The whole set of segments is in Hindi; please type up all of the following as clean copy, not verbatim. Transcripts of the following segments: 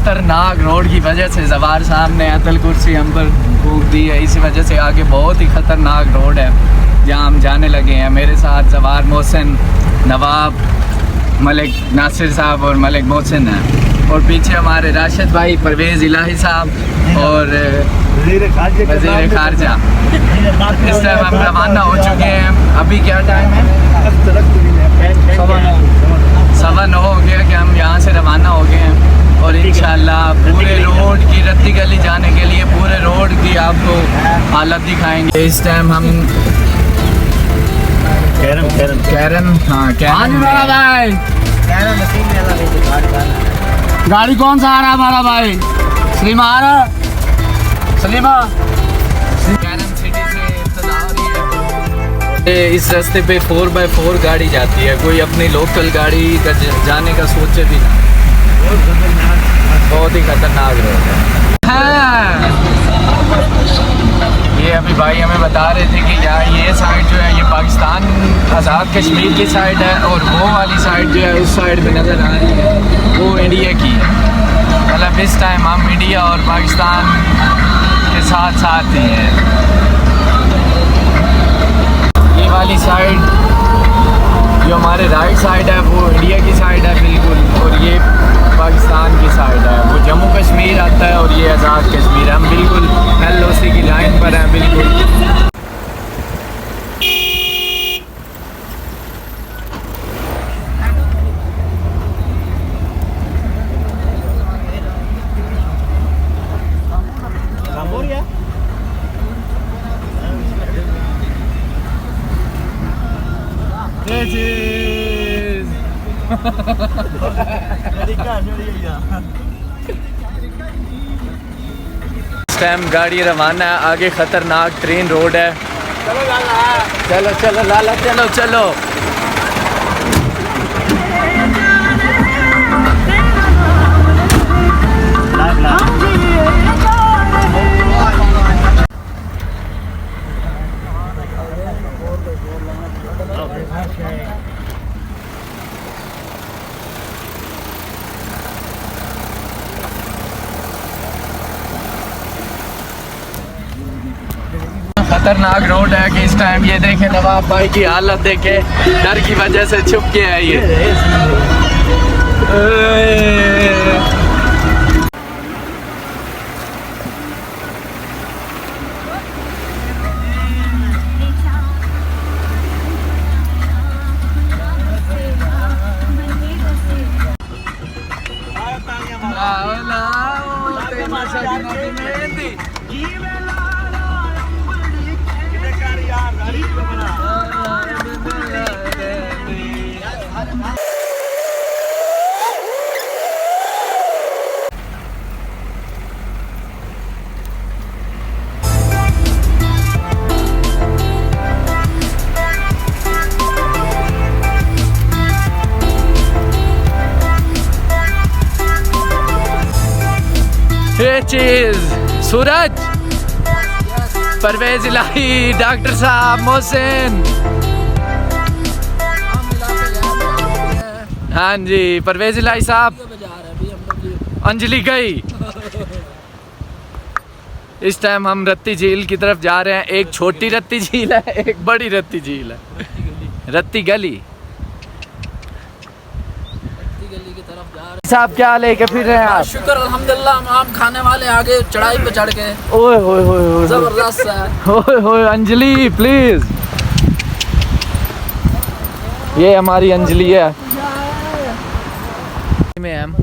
खतरनाक रोड की वजह से जवार साहब ने अतल कुर्सी हम पर फूंक दी है। इसी वजह से आगे बहुत ही खतरनाक रोड है जहाँ हम जाने लगे हैं। मेरे साथ जवार मोहसिन, नवाब, मलिक नासिर साहब और मलिक मोहसिन हैं। और पीछे हमारे राशिद भाई, परवेज़ इलाही साहब और वज़ीर खारजा। इस टाइम हम रवाना हो चुके हैं। अभी क्या टाइम है? 9:15 हो गया कि हम यहाँ से रवाना हो गए हैं। और इंशाल्लाह पूरे रोड की रत्ती गली जाने के लिए पूरे रोड की आपको हालत दिखाएंगे। इस टाइम हम कैरम भाई गाड़ी कौन सा आ रहा है हमारा भाई? सलीमा आ रहा? सलीमा कैरम सिटी से इब्तिदा हो रही है। इस रास्ते पे 4x4 गाड़ी जाती है। कोई अपनी लोकल गाड़ी का जाने का सोचे भी ना। बहुत ही खतरनाक रोड है। ये अभी भाई हमें बता रहे थे कि यार ये साइड जो है ये पाकिस्तान आज़ाद कश्मीर की साइड है और वो वाली साइड जो है उस साइड पे नज़र आ रही है वो इंडिया की है। मतलब इस टाइम हम इंडिया और पाकिस्तान के साथ साथ ही हैं। ये वाली साइड जो हमारे राइट साइड है वो इंडिया की साइड है बिल्कुल, और ये पाकिस्तान की साइड है। वो जम्मू कश्मीर आता है और ये आज़ाद कश्मीर। हम बिल्कुल LOC की लाइन पर हैं बिल्कुल। इस टाइम गाड़ी रवाना है। आगे खतरनाक ट्रेन रोड है। चलो चलो लाला चलो चलो। खतरनाक रोड है कि इस टाइम ये देखें नवाब भाई की हालत देखे, डर की वजह से छुप के है ये। चीज सूरज, परवेज इलाही, डॉक्टर साहब, मोहसिन। हाँ जी परवेज इलाही साहब। अंजलि गई। इस टाइम हम रत्ती झील की तरफ जा रहे हैं। एक छोटी रत्ती झील है, एक बड़ी रत्ती झील है, रत्ती गली। साहब क्या लेके फिर रहे हैं आप? शुक्र अल्हम्दुलिल्लाह। हम आम खाने वाले आगे चढ़ाई पे चढ़ के। ओए होए होए जबरदस्त है। ओए होए अंजलि प्लीज। ये हमारी अंजलि है में हम।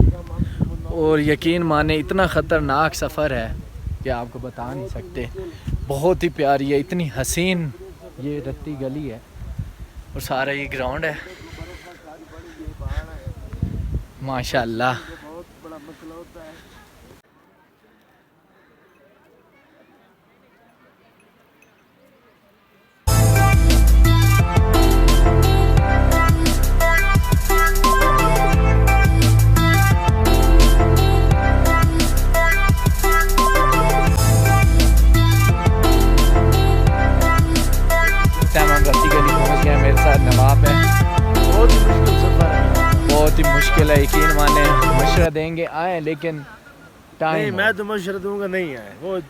और यकीन माने इतना ख़तरनाक सफ़र है कि आपको बता नहीं सकते। बहुत ही प्यारी है, इतनी हसीन ये रत्ती गली है और सारा ये ग्राउंड है माशाल्लाह। रत्ती गली पहुंच गए। मेरे साथ नवाब है। बहुत ही मुश्किल सफ़र है, बहुत ही मुश्किल है। यकीन माने मशवरा देंगे आए, लेकिन टाइम मैं तो मशवरा दूंगा नहीं आए, वो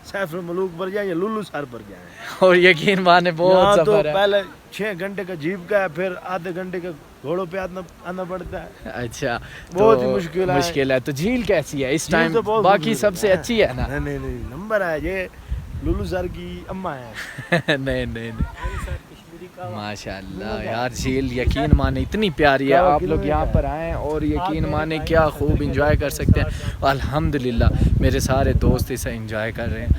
सैफर मलूक पर जाए या लुल्लू सर पर जाए। और यकीन माने बहुत यहाँ तो सफर है। पहले 6 घंटे का जीप का है, फिर आधे घंटे का घोड़ों पे आना पड़ता है। अच्छा बहुत तो ही मुश्किल है। तो झील कैसी है इस झील टाइम? तो बहुत बाकी खूबसूरत सबसे है। अच्छी है ना? नहीं नंबर है ये, लुल्लू सर की अम्मा है। नहीं माशाल्लाह यार, झील यकीन माने इतनी प्यारी है। आप लोग यहाँ पर आएँ और यकीन माने क्या खूब इंजॉय कर सकते हैं। अल्हम्दुलिल्लाह मेरे सारे दोस्त इसे इंजॉय कर रहे हैं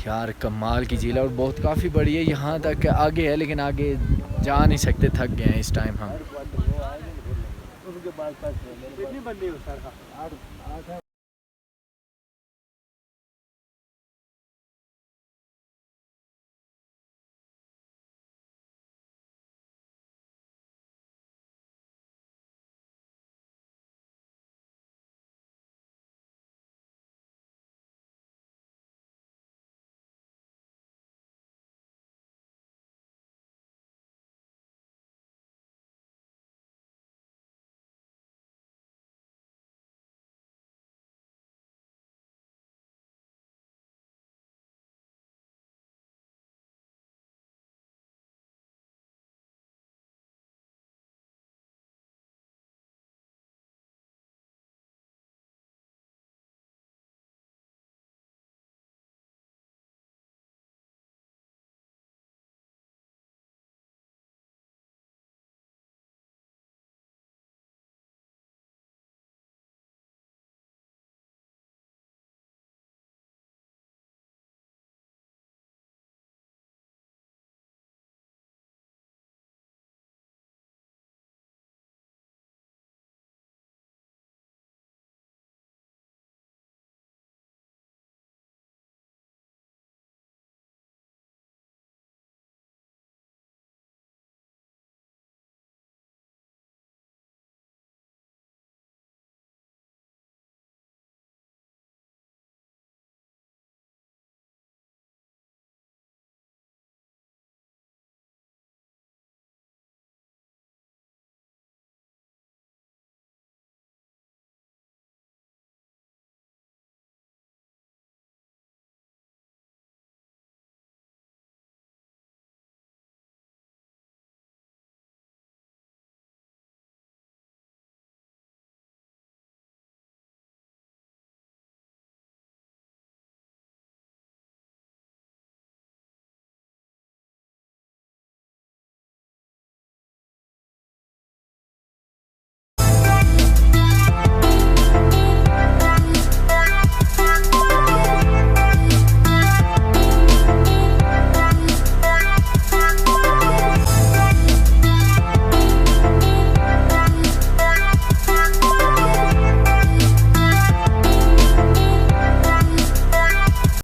यार। कमाल की झील है और बहुत काफ़ी बड़ी है। यहाँ तक आगे है लेकिन आगे जा नहीं सकते, थक गए हैं इस टाइम हम।